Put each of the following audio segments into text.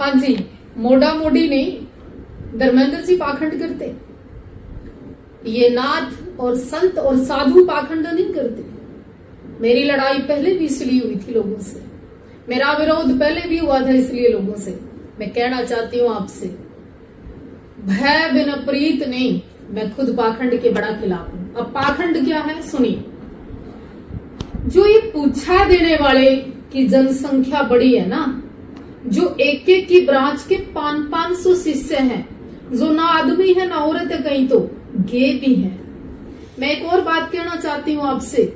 हाँ जी, मोड़ा मोड़ी नहीं, धर्मेंद्र जी पाखंड करते। ये नाथ और संत और साधु पाखंड नहीं करते। मेरी लड़ाई पहले भी इसलिए हुई थी लोगों से, मेरा विरोध पहले भी हुआ था इसलिए लोगों से। मैं कहना चाहती हूँ आपसे, भय बिन प्रीत नहीं, मैं खुद पाखंड के बड़ा खिलाफ हूं। अब पाखंड क्या है सुनिए। जो ये पूछा देने वाले की जनसंख्या बड़ी है ना, जो एक एक की ब्रांच के 500 शिष्य हैं, जो ना आदमी है ना औरत है, कहीं तो गे भी है। मैं एक और बात कहना चाहती हूँ आपसे,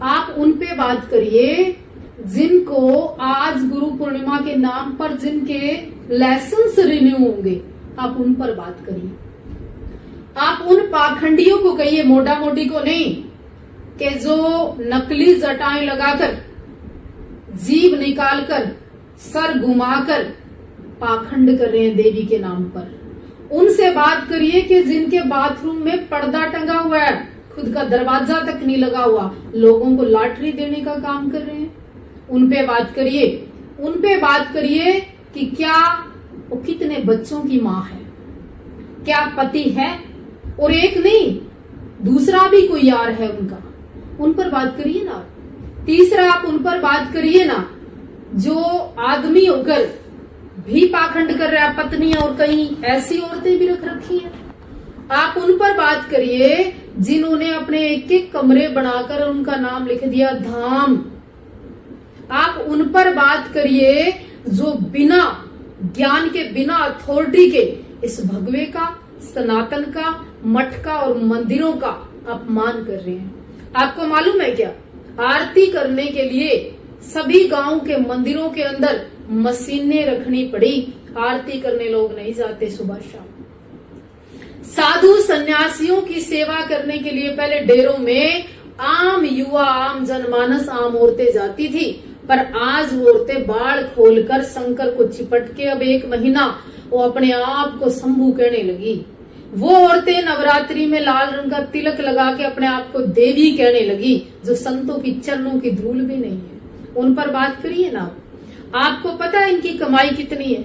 आप उन पे बात करिए जिनको आज गुरु पूर्णिमा के नाम पर जिनके लाइसेंस रिन्यू होंगे, आप उन पर बात करिए। आप उन पाखंडियों को कहिए, मोटा मोटी को नहीं, कि जो नकली जटाएं लगाकर, जीभ निकालकर, सर घुमाकर पाखंड कर रहे हैं देवी के नाम पर। उनसे बात करिए कि जिनके बाथरूम में पर्दा टंगा हुआ है, खुद का दरवाजा तक नहीं लगा हुआ, लोगों को लॉटरी देने का काम कर रहे हैं। उन पे बात करिए। उन पे बात करिए कि क्या वो कितने बच्चों की माँ है, क्या पति है, और एक नहीं दूसरा भी कोई यार है उनका, उन पर बात करिए ना। तीसरा, आप उन पर बात करिए ना जो आदमी होकर भी पाखंड कर रहा है, पत्नियां और कहीं ऐसी औरतें भी रख रखी हैं। आप उन पर बात करिए जिन्होंने अपने एक एक कमरे बनाकर उनका नाम लिख दिया धाम। आप उन पर बात करिए जो बिना ज्ञान के, बिना अथॉरिटी के इस भगवे का, सनातन का, मठ का और मंदिरों का अपमान कर रहे हैं। आपको मालूम है क्या, आरती करने के लिए सभी गांव के मंदिरों के अंदर मशीनें रखनी पड़ी, आरती करने लोग नहीं जाते सुबह शाम। साधु सन्यासियों की सेवा करने के लिए पहले डेरों में आम युवा, आम जनमानस, आम औरतें जाती थी, पर आज वो औरतें बाल खोलकर शंकर को चिपट के अब 1 महीना वो अपने आप को शंभू कहने लगी। वो औरतें नवरात्रि में लाल रंग का तिलक लगा के अपने आप को देवी कहने लगी, जो संतों की चरणों की धूल भी नहीं है। उन पर बात करिए ना। आपको पता है इनकी कमाई कितनी है?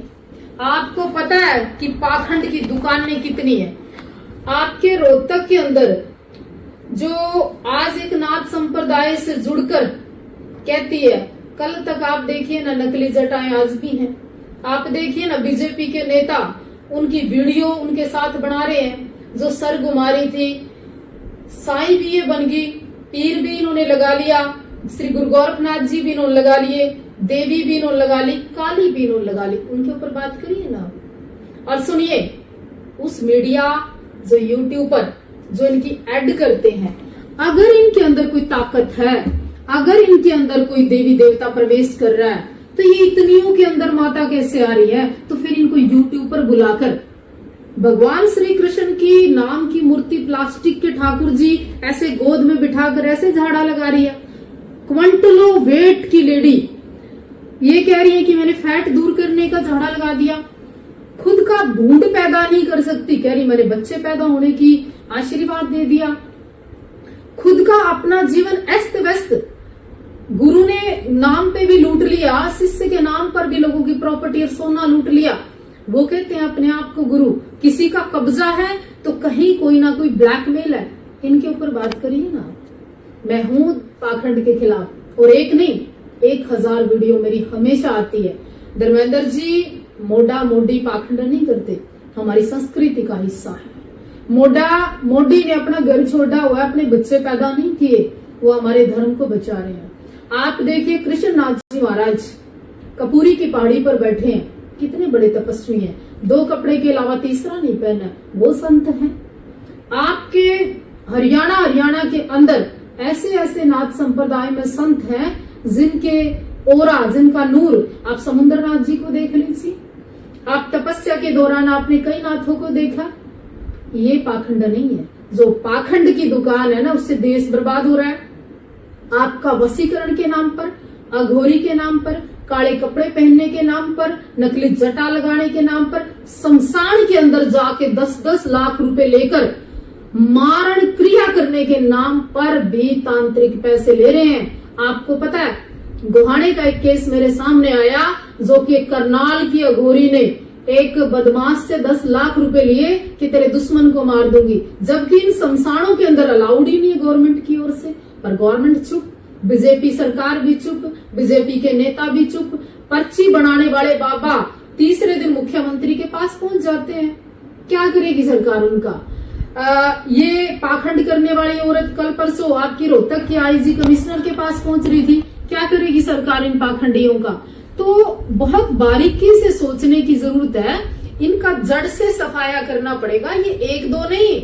आपको पता है कि पाखंड की दुकानें कितनी है? आपके रोहतक के अंदर जो आज एक नाथ संप्रदाय से जुड़कर कहती है, कल तक आप देखिए ना नकली जटाएं आज भी हैं। आप देखिए ना बीजेपी के नेता उनकी वीडियो उनके साथ बना रहे हैं, जो सर घुमा रही थी, साईं भी ये बन गई, पीर भी इन्होंने लगा लिया, श्री गुरु गोरखनाथ जी भी इन्होंने लगा लिए, देवी भी इन्होंने लगा ली, काली भी इन्होंने लगा ली। उनके ऊपर बात करिए ना। और सुनिए, उस मीडिया जो यूट्यूब पर जो इनकी एड करते हैं, अगर इनके अंदर कोई ताकत है, अगर इनके अंदर कोई देवी देवता प्रवेश कर रहा है, तो ये इतनियों के अंदर माता कैसे आ रही है? तो फिर इनको यूट्यूब पर बुलाकर भगवान श्री कृष्ण की नाम की मूर्ति प्लास्टिक के ठाकुर जी ऐसे गोद में बिठाकर ऐसे झाड़ा लगा रही है। क्विंटलों वेट की लेडी ये कह रही है कि मैंने फैट दूर करने का झाड़ा लगा दिया। खुद का भूंड पैदा नहीं कर सकती, कह रही मेरे बच्चे पैदा होने की आशीर्वाद दे दिया। खुद का अपना जीवन अस्त व्यस्त, गुरु ने नाम पे भी लूट लिया, शिष्य के नाम पर भी लोगों की प्रॉपर्टी और सोना लूट लिया। वो कहते हैं अपने आप को गुरु। किसी का कब्जा है तो कहीं कोई ना कोई ब्लैकमेल है। इनके ऊपर बात करिए ना। मैं हूं पाखंड के खिलाफ, और एक नहीं 1000 वीडियो मेरी हमेशा आती है। धर्मेंद्र जी मोड़ा मोडी पाखंड नहीं करते, हमारी संस्कृति का हिस्सा है। मोड़ा मोडी ने अपना घर छोड़ा हुआ है, अपने बच्चे पैदा नहीं किए, वो हमारे धर्म को बचा रहे हैं। आप देखिए कृष्णनाथ जी महाराज कपूरी की पहाड़ी पर बैठे हैं, कितने बड़े तपस्वी हैं, 2 कपड़े के अलावा तीसरा नहीं पहना, वो संत हैं। आपके हरियाणा के अंदर ऐसे ऐसे नाथ संप्रदाय में संत हैं जिनके ओरा, जिनका नूर, आप समुद्रनाथ जी को देख लीजिए। आप तपस्या के दौरान आपने कई नाथों को देखा। ये पाखंड नहीं है। जो पाखंड की दुकान है ना, उससे देश बर्बाद हो रहा है। आपका वशीकरण के नाम पर, अघोरी के नाम पर, काले कपड़े पहनने के नाम पर, नकली जटा लगाने के नाम पर, शमशान के अंदर जाके 10-10 लाख रुपए लेकर मारण क्रिया करने के नाम पर भी तांत्रिक पैसे ले रहे हैं। आपको पता है, गोहाने का एक केस मेरे सामने आया जो कि एक करनाल की अघोरी ने एक बदमाश से 10 लाख रुपए लिए कि तेरे दुश्मन को मार दूंगी, जबकि इन शमशानों के अंदर अलाउड ही नहीं है गवर्नमेंट की ओर से। पर गवर्नमेंट चुप, बीजेपी सरकार भी चुप, बीजेपी के नेता भी चुप। पर्ची बनाने वाले बाबा तीसरे दिन मुख्यमंत्री के पास पहुंच जाते हैं। क्या करेगी सरकार उनका? ये पाखंड करने वाली औरत कल परसों आपकी रोहतक के आईजी कमिश्नर के पास पहुंच रही थी। क्या करेगी सरकार इन पाखंडियों का? तो बहुत बारीकी से सोचने की जरूरत है। इनका जड़ से सफाया करना पड़ेगा। ये एक दो नहीं,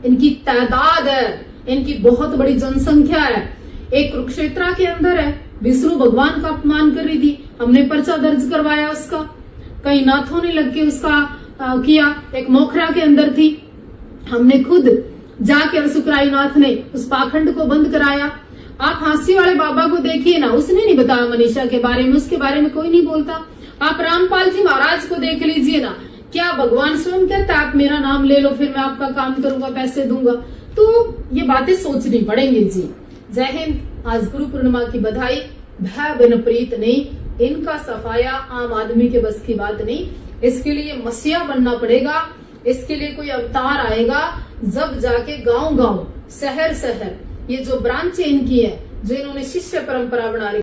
इनकी तादाद है, इनकी बहुत बड़ी जनसंख्या है। एक कुरुक्षेत्र के अंदर है, विष्णु भगवान का अपमान कर रही थी, हमने पर्चा दर्ज करवाया उसका। कई नाथों ने लग के उसका किया। एक मोखरा के अंदर थी, हमने खुद जाकर सुकराई नाथ ने उस पाखंड को बंद कराया। आप हांसी वाले बाबा को देखिए ना, उसने नहीं बताया मनीषा के बारे में, उसके बारे में कोई नहीं बोलता। आप रामपाल जी महाराज को देख लीजिए ना, क्या भगवान स्वयं कहता है आप मेरा नाम ले लो, फिर मैं आपका काम करूंगा, पैसे दूंगा। तो ये बातें सोचनी पड़ेंगी जी। जय हिंद। आज गुरु पूर्णिमा की बधाई। भय बिन प्रीत नहीं, इनका सफाया आम आदमी के बस की बात नहीं। इसके लिए मसीहा बनना पड़ेगा, इसके लिए कोई अवतार आएगा, जब जाके गांव गांव, शहर शहर ये जो ब्रांच इनकी है, जो इन्होंने शिष्य परंपरा बना रही